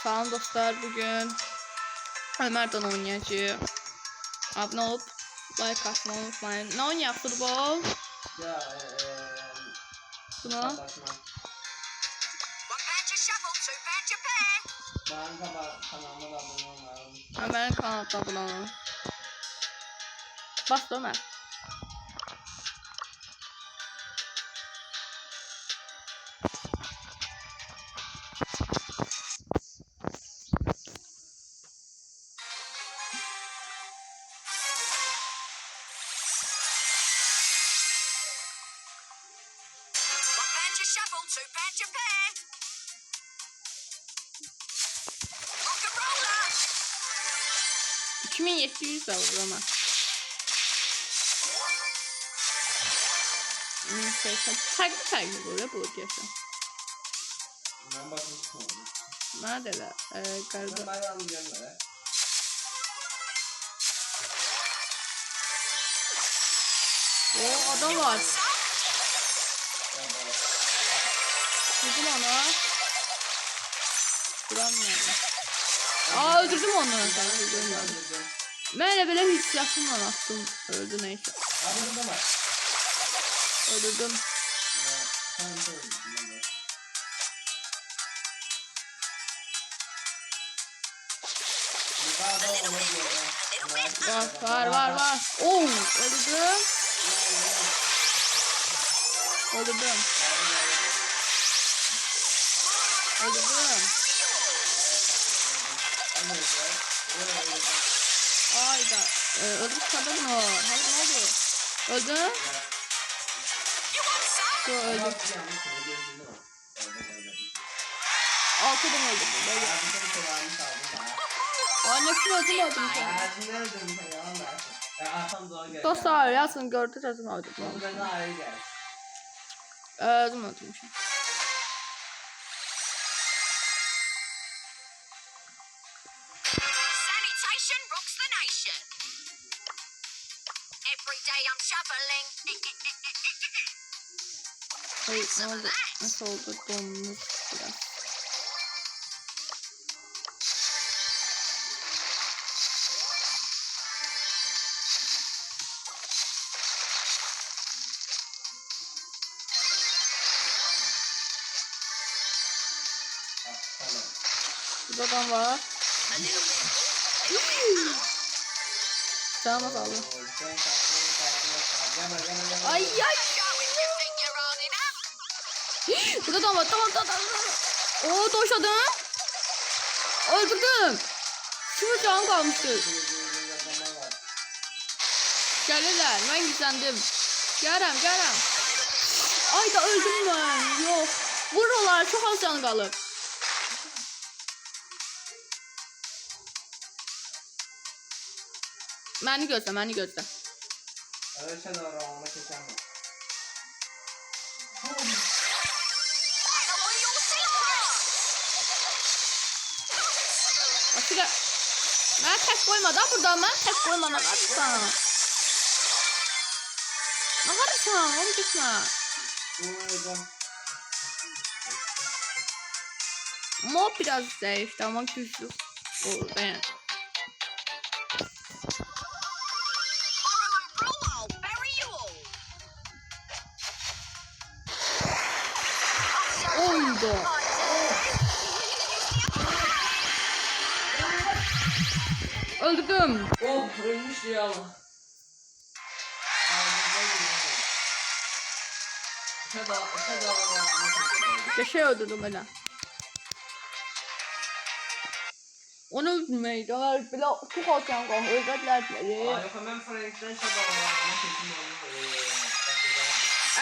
Salam dostlar, bugün Ömer'den oynayacağıq. Abone olup like atmayı unutmayın. Ne oynayaq futbol? Ya Buna? Ben kanalıma da abone olmayalım. Ömer'in kanalına abone olun. Bas Ömer. Shuffle to patch your pair. Rock and roller. 2700 alır Ömer. 1080. Farklı böyle bu yaşam. Ben bakmıştım onu. Neredeler? Galiba. Ben anlayacağım böyle. O adam var. Vurdum ona. Vuramıyorum. Aa, öldürdüm onu. Ben de böyle hissiyatımla attım. Öldü neyse. Öldürdüm. Var. Oo, öldürdüm. Öldürdüm. Ayda. Öldüm kadın o. Hayır, ne oldu? Öldüm. Yo, öldüm. 6 adam öldürdüm. Annesi öldüm. Dostlar yazın gördü yazın öldüm. Öldüm. Sanitation rocks the nation. Every day I'm shoveling. Hayır, ne oldu? Nasıl oldu? Donmuş biraz. Burada adam var. Canıma sağlık. Ay. Burada adam var. Tamam. Oo, doşadım. Öldürdüm. Şimdi canım kalmıştı. Gelirler. Ben gizlendim. Gelirəm. Ay da öldüm ben. Yok. Vururlar. Çok az canı kalır. Məni gözlə. Öyle de oranına keçemem. Başka. Mən tək koyma da buradan. Mən tək koyma. Ne karırsan? Onu gitme. Mob biraz zayıftı ama güçlü. Olur ben. Oldu. Öldürdüm. Oh, ölmüş ya. Şey öldürdüm öyle. Onu öldürmeyi de bile çok alçan kaldı. Öldürdüler bile.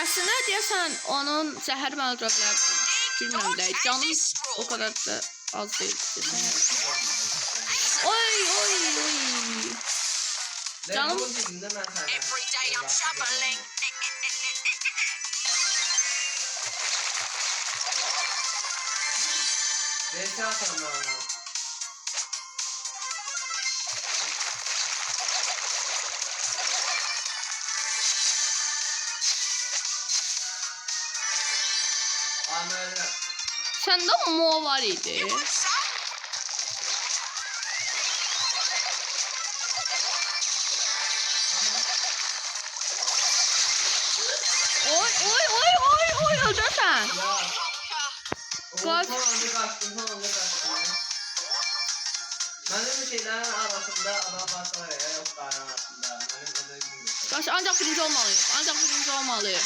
Aslında deyəsən onun zəhər mən öldürüblər. Bilmirəm də. Canım o kadar da az değil. Oy. Canım. Every day I'm shoveling. Sende mo var idi. Kaç. Son anda kaçtım. Benim bir şeylerin arasında adam başlar ya. Yok dağın arasında. Benim özel günüm yok. Kaç ancak birinci olmalıyım.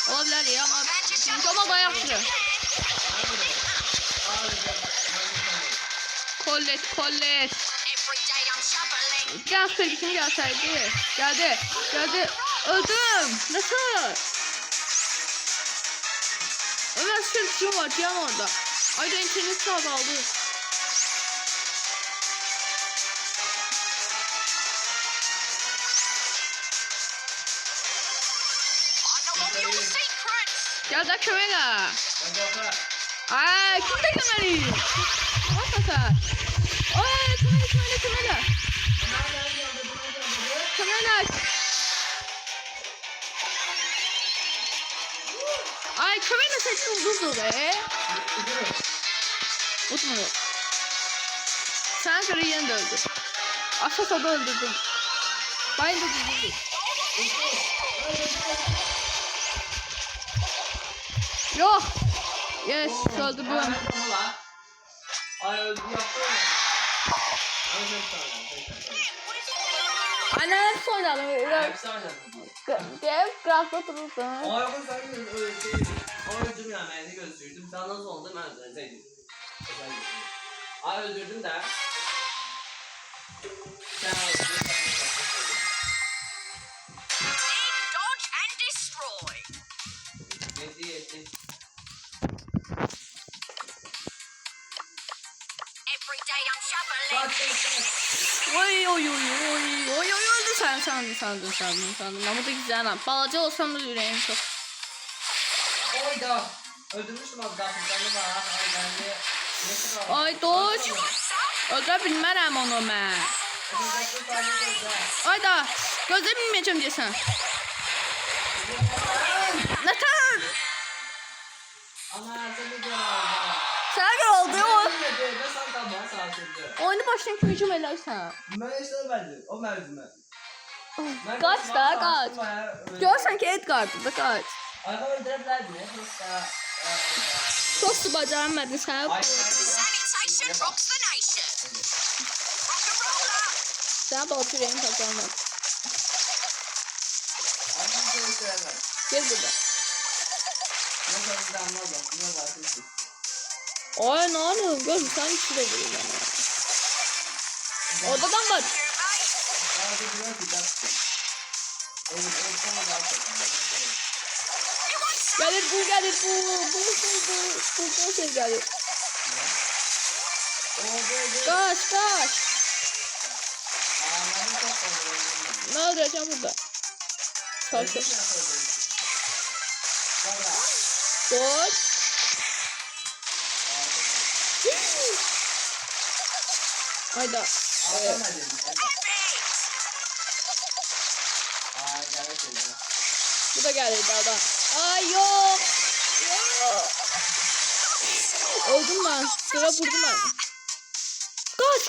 Olabilir ya ama birinci olma da yaxşı. Kollet. Every day I'm shoveling. Gel sevgilim gelseydi. Geldi. Öldüm. Nasıl? Ömer sevgilim var can orada. Ayda internet azaldı. I know all your secrets. Gel de kömele. Ben zafer. Ay kim de kömeli? Hakikaten. Ay kömele. Kömele. Ay kömele seçim durdu be. Utmuyor. Sen karı yeni de öldü. Aşağıda da öldürdüm. Ben de öldürdüm. Yok. Yes, öldürdüm. Ay öldü yaptı mı? Anne hep oynadım. Hepsi oynadı. Gel, grafta durursun. Ay o sen öyle şey. Oyuncum ya ben de gözlürdüm. Sen nasıl oldu ben öldürseydim. Ay öldürdüm de. Sen öldürdün. Dig, dodge, and destroy. Yetti. Every day I'm shoveling. Oy öldü sen sandım. Ama da güzel lan. Balaca olsam da yüreğim çok. Oyda. Öldürmüştüm az daha. Sen de var. Ay ben de. Ay doç. Öldürə bilmərəm onu mən. Ay da. Gözlə bilməyəcəm deyəsən. Nətər? Ama sen de var. Sənə görə oldu o. Ben sen tamam sağ ol. Oyunu başlayan kimi hücum elərsən. Ben işte verdim. O verdim ben. Qaç da, qaç. Görsən ki Edgar'dır da qaç. Ayağım öldürebilirdi. Çok bacaramədin sən. Sanitation rocks the nation. Rock and roller. Sən də o yüreğim kazanmadın. Ayağım öldüremez. Gel burada. Nasıl öldüremez? Ne var kızım? Ay ne oluyor? Gör sen içi de vuruyor. Odadan bak. Sadece biraz gidersin. Evet, sana daha çok. Gelir bu gelir bu şey gelir. Kaç. Ne öldüreceğim burada? Kalsın. Koç. Hayda. Bu da geldi daha. Ay yok. Öldüm ben. Sıra vurdum ben. Kaç.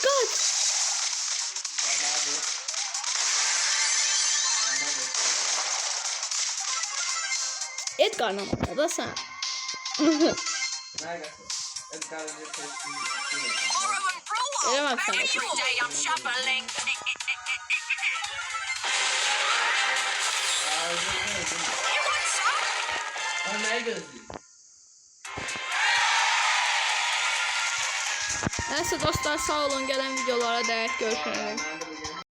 Edgar'la mı da sen? Borrow and roll. Every day I'm shoveling. You want some? Neyse dostlar sağ olun gelen videolara değer görüşmek üzere.